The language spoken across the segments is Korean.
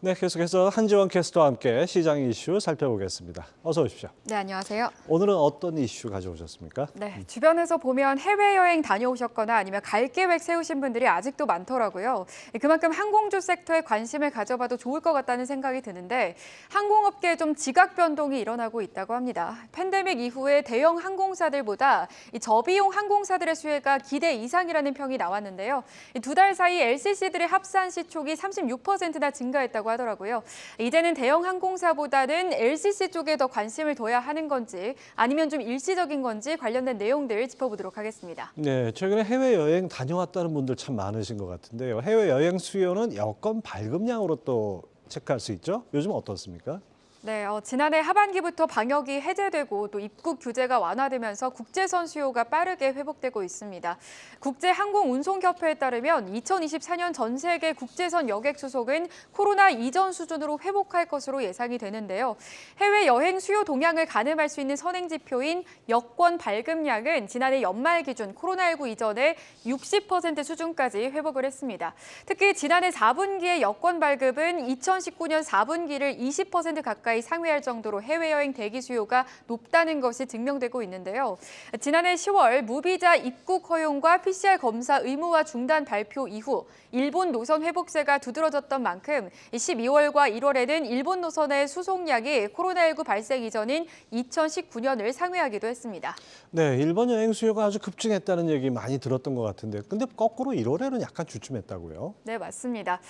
네, 계속해서 한지원 캐스터와 함께 시장 이슈 살펴보겠습니다. 어서 오십시오. 네, 안녕하세요. 오늘은 어떤 이슈 가져오셨습니까? 네, 주변에서 보면 해외여행 다녀오셨거나 아니면 갈 계획 세우신 분들이 아직도 많더라고요. 그만큼 항공주 섹터에 관심을 가져봐도 좋을 것 같다는 생각이 드는데 항공업계에 좀 지각 변동이 일어나고 있다고 합니다. 팬데믹 이후에 대형 항공사들보다 이 저비용 항공사들의 수혜가 기대 이상이라는 평이 나왔는데요. 두 달 사이 LCC들의 합산 시총이 36%나 증가했다고 하더라고요. 이제는 대형 항공사보다는 LCC 쪽에 더 관심을 둬야 하는 건지 아니면 좀 일시적인 건지 관련된 내용들 짚어보도록 하겠습니다. 네, 최근에 해외여행 다녀왔다는 분들 참 많으신 것 같은데요. 해외여행 수요는 여권 발급량으로 또 체크할 수 있죠? 요즘 어떻습니까? 네, 지난해 하반기부터 방역이 해제되고 또 입국 규제가 완화되면서 국제선 수요가 빠르게 회복되고 있습니다. 국제항공운송협회에 따르면 2024년 전 세계 국제선 여객 수속은 코로나 이전 수준으로 회복할 것으로 예상이 되는데요. 해외 여행 수요 동향을 가늠할 수 있는 선행 지표인 여권 발급량은 지난해 연말 기준 코로나19 이전에 60% 수준까지 회복을 했습니다. 특히 지난해 4분기의 여권 발급은 2019년 4분기를 20% 가까이 상회할 정도로 해외여행 대기 수요가 높다는 것이 증명되고 있는데요. 지난해 10월 무비자 입국 허용과 PCR 검사 의무화 중단 발표 이후 일본 노선 회복세가 두드러졌던 만큼 12월과 1월에는 일본 노선의 수송량이 코로나19 발생 이전인 2019년을 상회하기도 했습니다. 네, 일본 여행 수요가 아주 급증했다는 얘기 많이 들었던 것 같은데 근데 거꾸로 1월에는 약간 주춤했다고요? 네, 맞습니다.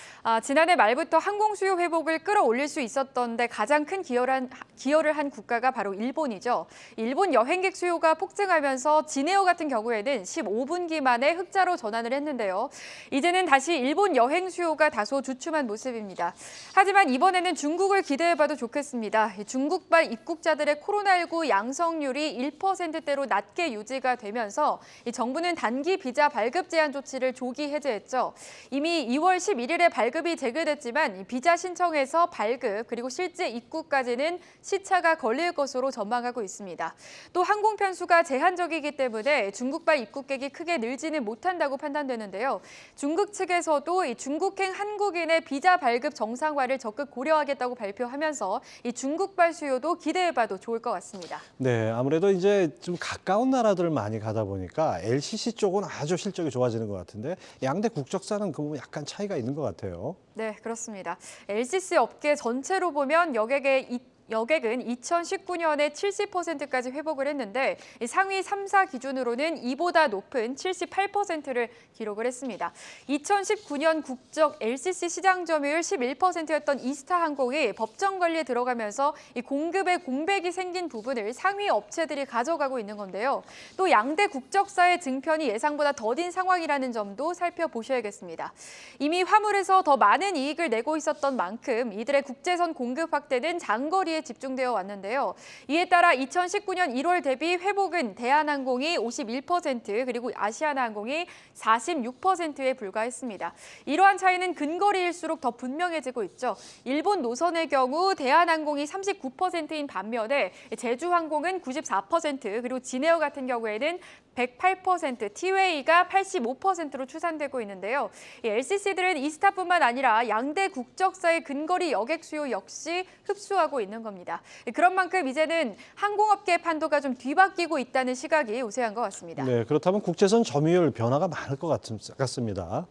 지난해 말부터 항공 수요 회복을 끌어올릴 수 있었던데 가장 큰 기여를 한 국가가 바로 일본이죠. 일본 여행객 수요가 폭증하면서 진에어 같은 경우에는 15분기 만에 흑자로 전환을 했는데요. 이제는 다시 일본 여행 수요가 다소 주춤한 모습입니다. 하지만 이번에는 중국을 기대해봐도 좋겠습니다. 중국발 입국자들의 코로나19 양성률이 1%대로 낮게 유지가 되면서 정부는 단기 비자 발급 제한 조치를 조기 해제했죠. 이미 2월 11일에 발급이 재개됐지만 비자 신청에서 발급 그리고 실제 입국까지는 시차가 걸릴 것으로 전망하고 있습니다. 또 항공 편수가 제한적이기 때문에 중국발 입국객이 크게 늘지는 못한다고 판단되는데요. 중국 측에서도 이 중국행 한국인의 비자 발급 정상화를 적극 고려하겠다고 발표하면서 이 중국발 수요도 기대해봐도 좋을 것 같습니다. 네, 아무래도 이제 좀 가까운 나라들을 많이 가다 보니까 LCC 쪽은 아주 실적이 좋아지는 것 같은데 양대 국적사는 그 부분 약간 차이가 있는 것 같아요. 네, 그렇습니다. LCC 업계 전체로 보면 여객은 2019년에 70%까지 회복을 했는데 상위 3사 기준으로는 이보다 높은 78%를 기록을 했습니다. 2019년 국적 LCC 시장 점유율 11%였던 이스타항공이 법정 관리에 들어가면서 이 공급에 공백이 생긴 부분을 상위 업체들이 가져가고 있는 건데요. 또 양대 국적사의 증편이 예상보다 더딘 상황이라는 점도 살펴보셔야겠습니다. 이미 화물에서 더 많은 이익을 내고 있었던 만큼 이들의 국제선 공급 확대는 장거리에 집중되어 왔는데요. 이에 따라 2019년 1월 대비 회복은 대한항공이 51% 그리고 아시아나항공이 46%에 불과했습니다. 이러한 차이는 근거리일수록 더 분명해지고 있죠. 일본 노선의 경우 대한항공이 39%인 반면에 제주항공은 94% 그리고 진에어 같은 경우에는 108%, 티웨이가 85%로 추산되고 있는데요. LCC들은 이스타뿐만 아니라 양대 국적사의 근거리 여객 수요 역시 흡수하고 있는 겁니다. 그런 만큼 이제는 항공업계 판도가 좀 뒤바뀌고 있다는 시각이 우세한 것 같습니다. 네, 그렇다면 국제선 점유율 변화가 많을 것 같습니다.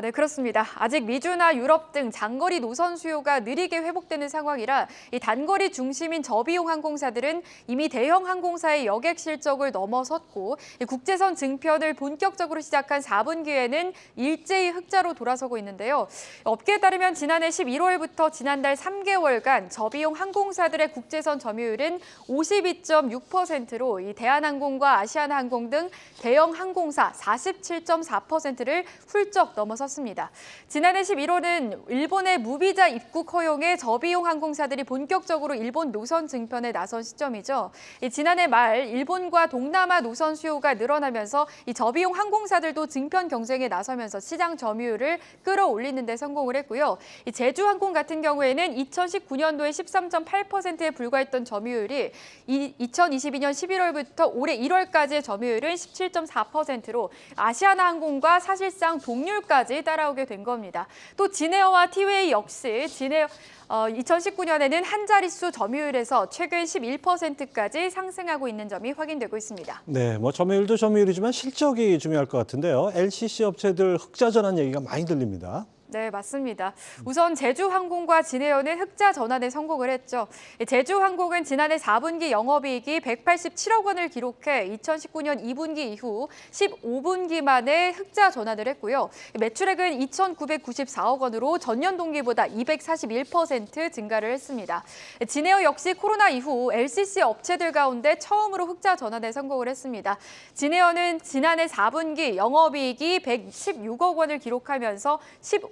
네, 그렇습니다. 아직 미주나 유럽 등 장거리 노선 수요가 느리게 회복되는 상황이라 이 단거리 중심인 저비용 항공사들은 이미 대형 항공사의 여객 실적을 넘어섰고 국제선 증편을 본격적으로 시작한 4분기에는 일제히 흑자로 돌아서고 있는데요. 업계에 따르면 지난해 11월부터 지난달 3개월간 저비용 항공사들의 국제선 점유율은 52.6%로 이 대한항공과 아시아나항공 등 대형 항공사 47.4%를 훌쩍 넘어섰습니다. 지난해 11월은 일본의 무비자 입국 허용에 저비용 항공사들이 본격적으로 일본 노선 증편에 나선 시점이죠. 지난해 말 일본과 동남아 노선 수요가 늘어나면서 이 저비용 항공사들도 증편 경쟁에 나서면서 시장 점유율을 끌어올리는 데 성공을 했고요. 이 제주항공 같은 경우에는 2019년도에 13.8%에 불과했던 점유율이 2022년 11월부터 올해 1월까지의 점유율은 17.4%로 아시아나항공과 사실상 동률까지 수준까지 따라오게 된 겁니다. 또 진에어와 티웨이 역시 2019년에는 한 자릿수 점유율에서 최근 11%까지 상승하고 있는 점이 확인되고 있습니다. 네, 뭐 점유율도 점유율이지만 실적이 중요할 것 같은데요. LCC 업체들 흑자 전환 얘기가 많이 들립니다. 네, 맞습니다. 우선 제주항공과 진에어는 흑자 전환에 성공을 했죠. 제주항공은 지난해 4분기 영업이익이 187억 원을 기록해 2019년 2분기 이후 15분기 만에 흑자 전환을 했고요. 매출액은 2,994억 원으로 전년 동기보다 241% 증가를 했습니다. 진에어 역시 코로나 이후 LCC 업체들 가운데 처음으로 흑자 전환에 성공을 했습니다. 진에어는 지난해 4분기 영업이익이 116억 원을 기록하면서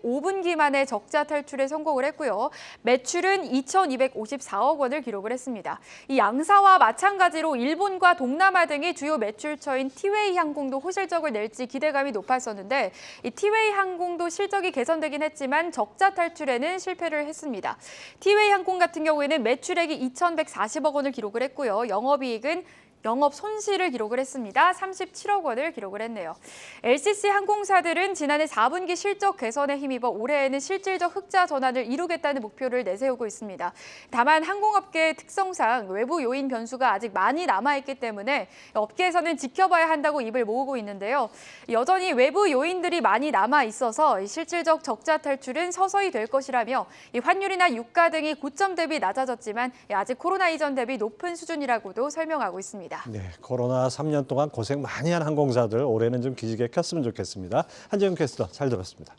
5분기 만에 적자 탈출에 성공을 했고요. 매출은 2,254억 원을 기록을 했습니다. 이 양사와 마찬가지로 일본과 동남아 등이 주요 매출처인 티웨이 항공도 호실적을 낼지 기대감이 높았었는데 이 티웨이 항공도 실적이 개선되긴 했지만 적자 탈출에는 실패를 했습니다. 티웨이 항공 같은 경우에는 매출액이 2,140억 원을 기록을 했고요. 영업이익은 영업 손실을 기록을 했습니다. 37억 원을 기록을 했네요. LCC 항공사들은 지난해 4분기 실적 개선에 힘입어 올해에는 실질적 흑자 전환을 이루겠다는 목표를 내세우고 있습니다. 다만 항공업계의 특성상 외부 요인 변수가 아직 많이 남아있기 때문에 업계에서는 지켜봐야 한다고 입을 모으고 있는데요. 여전히 외부 요인들이 많이 남아있어서 실질적 적자 탈출은 서서히 될 것이라며 환율이나 유가 등이 고점 대비 낮아졌지만 아직 코로나 이전 대비 높은 수준이라고도 설명하고 있습니다. 네, 코로나 3년 동안 고생 많이 한 항공사들 올해는 좀 기지개 켰으면 좋겠습니다. 한재훈 캐스터 잘 들었습니다.